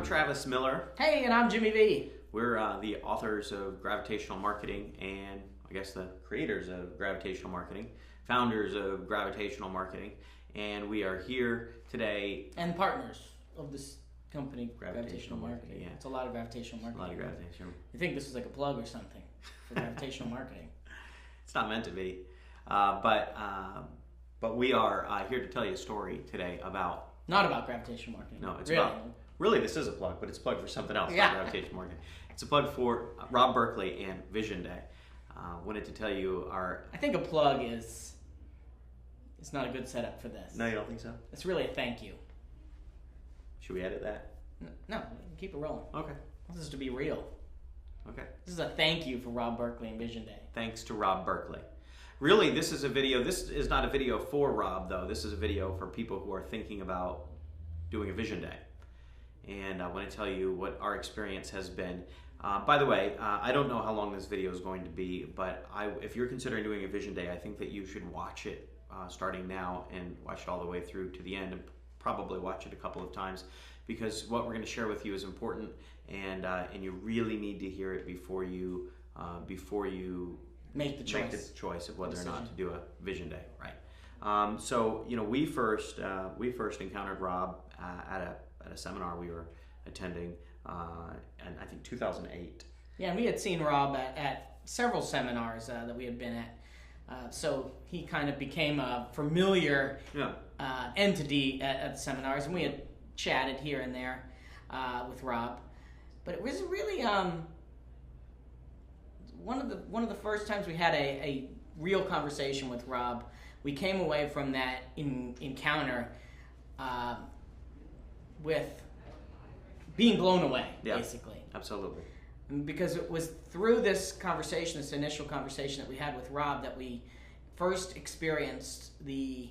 Travis Miller. Hey, and I'm Jimmy V. We're the authors of Gravitational Marketing and I guess the creators of Gravitational Marketing, founders of Gravitational Marketing, and we are here today. And partners of this company, Gravitational Marketing. Yeah. It's a lot of gravitational marketing. A lot of gravitational. You think this is like a plug or something for gravitational marketing? It's not meant to be, but we are here to tell you a story today about. Not about gravitational marketing. No, it's really. about. Really, this is a plug, but it's a plug for something else. Yeah. Not gravitational marketing. It's a plug for Rob Berkley and Vision Day. Wanted to tell you our. I think a plug is. It's not a good setup for this. No, you don't think so? It's really a thank you. Should we edit that? No, keep it rolling. Okay. This is to be real. Okay. This is a thank you for Rob Berkley and Vision Day. Thanks to Rob Berkley. Really, this is a video. This is not a video for Rob, though. This is a video for people who are thinking about doing a Vision Day. And I want to tell you what our experience has been. By the way, I don't know how long this video is going to be, but if you're considering doing a Vision Day, I think that you should watch it starting now and watch it all the way through to the end, and probably watch it a couple of times, because what we're going to share with you is important, and you really need to hear it before you Make the choice of whether or not to do a Vision Day. Right. So we first encountered Rob at a seminar we were attending, and I think 2008. Yeah, and we had seen Rob at several seminars that we had been at. So he kind of became a familiar entity at the seminars, and we had chatted here and there with Rob. But it was really one of the first times we had a real conversation with Rob. We came away from that encounter with being blown away, basically. Absolutely. Because it was through this conversation, this initial conversation that we had with Rob, that we first experienced the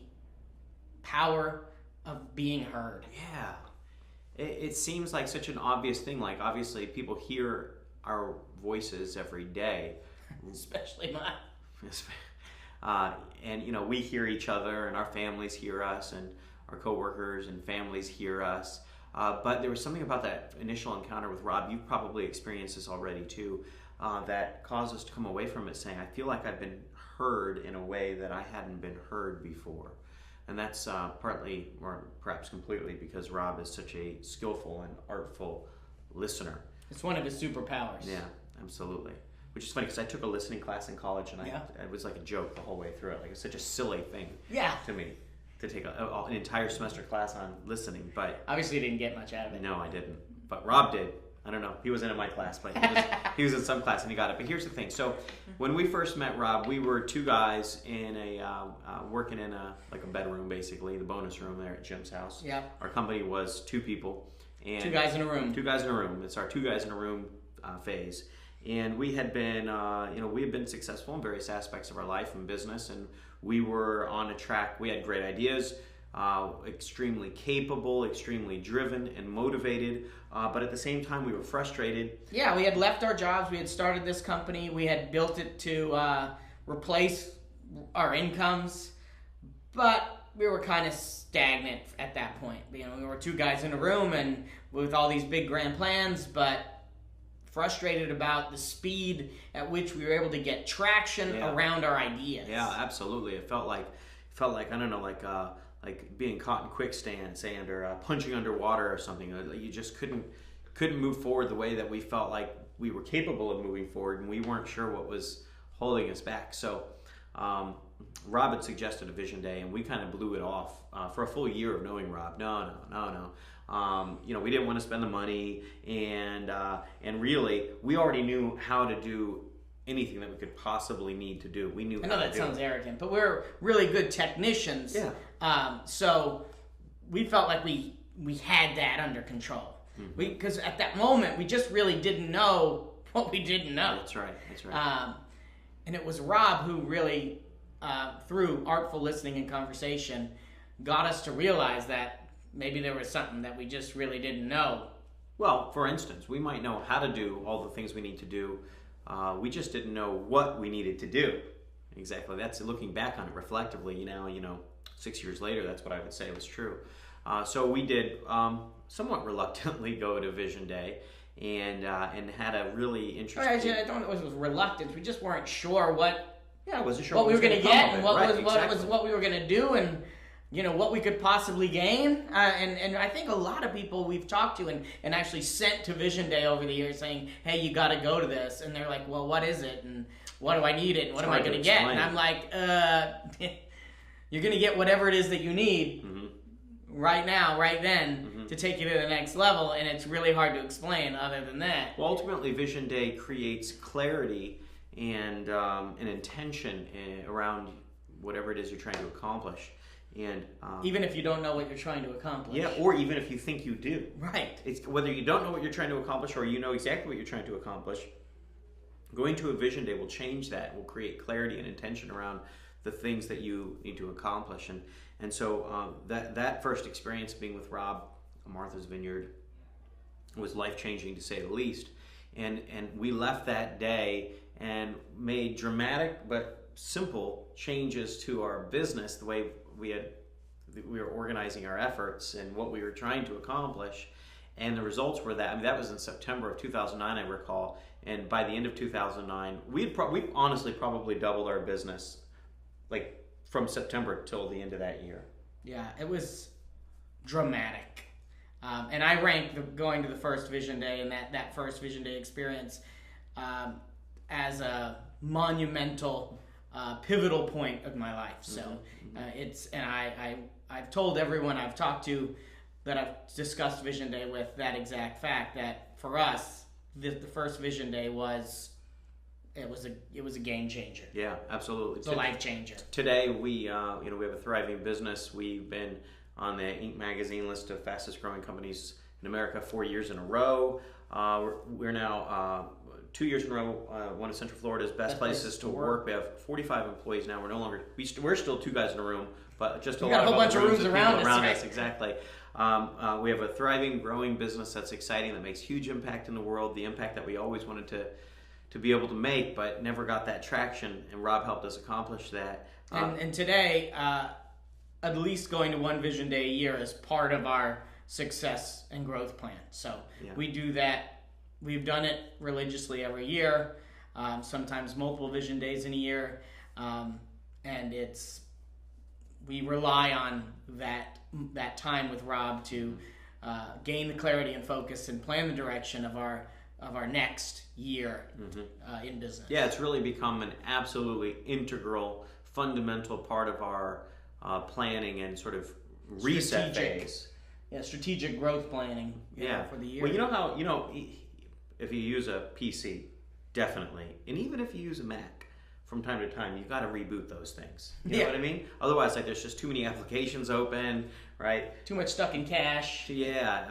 power of being heard. Yeah. It seems like such an obvious thing. Like, obviously, people hear our voices every day. Especially mine. And, we hear each other, and our families hear us, and our coworkers and families hear us. But there was something about that initial encounter with Rob, you've probably experienced this already too, that caused us to come away from it saying, I feel like I've been heard in a way that I hadn't been heard before. And that's partly, or perhaps completely, because Rob is such a skillful and artful listener. It's one of his superpowers. Yeah, absolutely. Which is funny, because I took a listening class in college, and it was like a joke the whole way through it. Like, it's such a silly thing to me. To take an entire semester class on listening, but obviously you didn't get much out of it. No, I didn't. But Rob did. I don't know. He wasn't in my class, but he was in some class and he got it. But here's the thing. So when we first met Rob, we were two guys in working in a bedroom, basically, the bonus room there at Jim's house. Yeah. Our company was two people. And two guys in a room. Two guys in a room. It's our two guys in a room phase. And we had been, we had been successful in various aspects of our life and business, and we were on a track. We had great ideas, extremely capable, extremely driven and motivated, but at the same time we were frustrated. Yeah, we had left our jobs. We had started this company. We had built it to replace our incomes, but we were kind of stagnant at that point. We were two guys in a room and with all these big grand plans, but frustrated about the speed at which we were able to get traction around our ideas. Yeah, absolutely. It felt like I don't know, like being caught in quicksand, sand, or punching underwater or something. You just couldn't move forward the way that we felt like we were capable of moving forward, and we weren't sure what was holding us back. So Rob had suggested a Vision Day, and we kind of blew it off for a full year of knowing Rob. No. We didn't want to spend the money, and really, we already knew how to do anything that we could possibly need to do. We knew. I know that sounds arrogant, but we're really good technicians. Yeah. So we felt like we had that under control. Mm-hmm. Because at that moment, we just really didn't know what we didn't know. That's right. And it was Rob who really, through artful listening and conversation, got us to realize that maybe there was something that we just really didn't know. Well, for instance, we might know how to do all the things we need to do. We just didn't know what we needed to do. Exactly. That's looking back on it reflectively. 6 years later, that's what I would say was true. So we did somewhat reluctantly go to Vision Day, and had a really interesting. I don't know if it was reluctance. We just weren't sure what. Yeah, I wasn't sure what we were going to get, and exactly. what we were going to do, and what we could possibly gain. And I think a lot of people we've talked to and actually sent to Vision Day over the years saying, "Hey, you got to go to this," and they're like, "Well, what is it? And what do I need it? And what am I going to get?" And I'm like, "You're going to get whatever it is that you need." Mm-hmm. Right now, right then, to take you to the next level, and it's really hard to explain other than that. Well, ultimately, Vision Day creates clarity and an intention around whatever it is you're trying to accomplish, and even if you don't know what you're trying to accomplish. Yeah, or even if you think you do. Right. It's whether you don't know what you're trying to accomplish or you know exactly what you're trying to accomplish. Going to a Vision Day will change that. Will create clarity and intention around the things that you need to accomplish, and so that first experience being with Rob, Martha's Vineyard, was life-changing to say the least. And we left that day and made dramatic but simple changes to our business, the way we were organizing our efforts and what we were trying to accomplish. And the results were that. I mean, that was in September of 2009, I recall. And by the end of 2009, we honestly probably doubled our business, like from September till the end of that year. Yeah, it was dramatic. And I rank going to the first Vision Day and that first Vision Day experience as a monumental, pivotal point of my life. So I've told everyone I've talked to that I've discussed Vision Day with that exact fact, that for us, the first Vision Day was a game changer. Yeah, absolutely. It's a life changer. Today we have a thriving business. We've been on the Inc. magazine list of fastest growing companies in America 4 years in a row. We're now 2 years in a row, one of Central Florida's best places to work. We have 45 employees now. We're no longer, we're still two guys in a room, but just a lot of bunch of rooms around us. Exactly. We have a thriving, growing business that's exciting, that makes huge impact in the world, the impact that we always wanted to be able to make, but never got that traction, and Rob helped us accomplish that. And today, at least going to one Vision Day a year is part of our success and growth plan. So we do that. We've done it religiously every year, sometimes multiple Vision Days in a year, and we rely on that time with Rob to gain the clarity and focus and plan the direction of our next year in business. Yeah, it's really become an absolutely integral, fundamental part of our planning and sort of reset phase. Yeah, strategic growth planning. For the year. Well, you know how if you use a PC, definitely, and even if you use a Mac, from time to time, you've got to reboot those things. You know what I mean? Otherwise, like, there's just too many applications open, right? Too much stuck in cache. Yeah,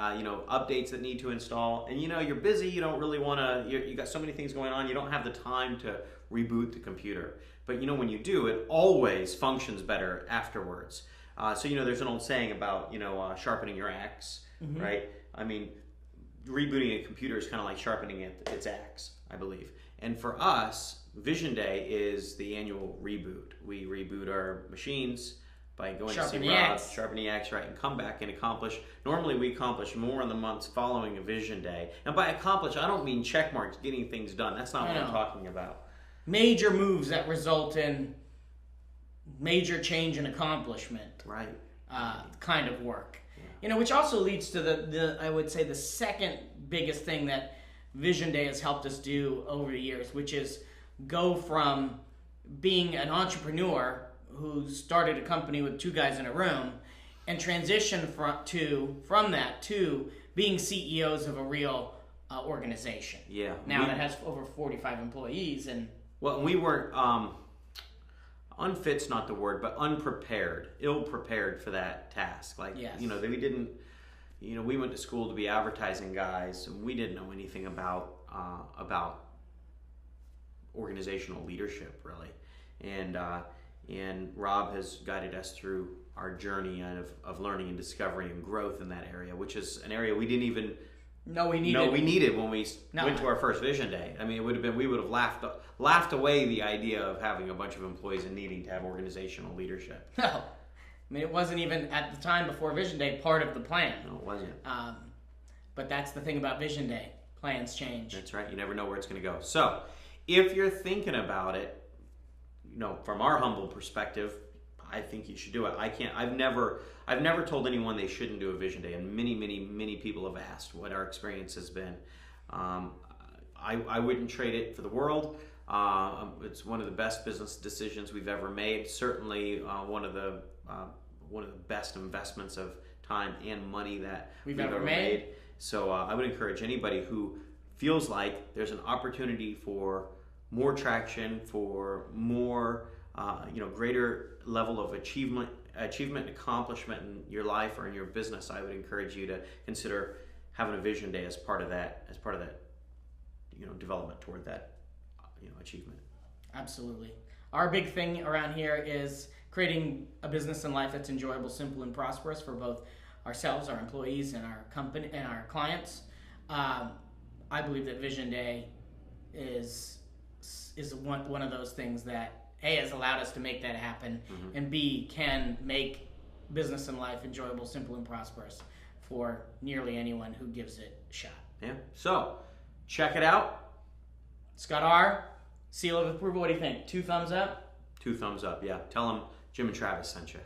updates that need to install, and you're busy. You don't really want to. You got so many things going on. You don't have the time to reboot the computer. But when you do, it always functions better afterwards. So there's an old saying about sharpening your axe, right? I mean, rebooting a computer is kind of like sharpening its axe, I believe. And for us, Vision Day is the annual reboot. We reboot our machines by going to see Rob, sharpen the axe, right, and come back and accomplish. Normally, we accomplish more in the months following a Vision Day. And by accomplish, I don't mean check marks, getting things done. That's not what I'm talking about. Major moves that result in major change and accomplishment. Right. Kind of work. Which also leads to the I would say the second biggest thing that Vision Day has helped us do over the years, which is go from being an entrepreneur who started a company with two guys in a room and transition from that to being CEOs of a real organization. Yeah. Now that has over 45 employees. And well, we weren't unfit's not the word, but unprepared, ill-prepared for that task. Like, we didn't, we went to school to be advertising guys, and we didn't know anything about organizational leadership, really. And Rob has guided us through our journey of learning and discovery and growth in that area, which is an area we didn't even know we needed when we went to our first Vision Day. I mean, we would have laughed away the idea of having a bunch of employees and needing to have organizational leadership. No, I mean, it wasn't even at the time before Vision Day part of the plan. No, it wasn't. But that's the thing about Vision Day. Plans change. That's right. You never know where it's going to go. So, if you're thinking about it, from our humble perspective, I think you should do it. I've never told anyone they shouldn't do a Vision Day, and many people have asked what our experience has been. I wouldn't trade it for the world. It's one of the best business decisions we've ever made. Certainly one of the best investments of time and money that we've ever made. So I would encourage anybody who feels like there's an opportunity for more traction, for more, greater level of achievement and accomplishment in your life or in your business. I would encourage you to consider having a Vision Day as part of that, development toward that, achievement. Absolutely. Our big thing around here is creating a business and life that's enjoyable, simple, and prosperous for both ourselves, our employees, and our company and our clients. I believe that Vision Day is one of those things that A, has allowed us to make that happen, and B, can make business and life enjoyable, simple, and prosperous for nearly anyone who gives it a shot. Yeah. So check it out. Scott R., seal of approval. What do you think? 2 thumbs up? 2 thumbs up. Yeah. Tell them Jim and Travis sent you.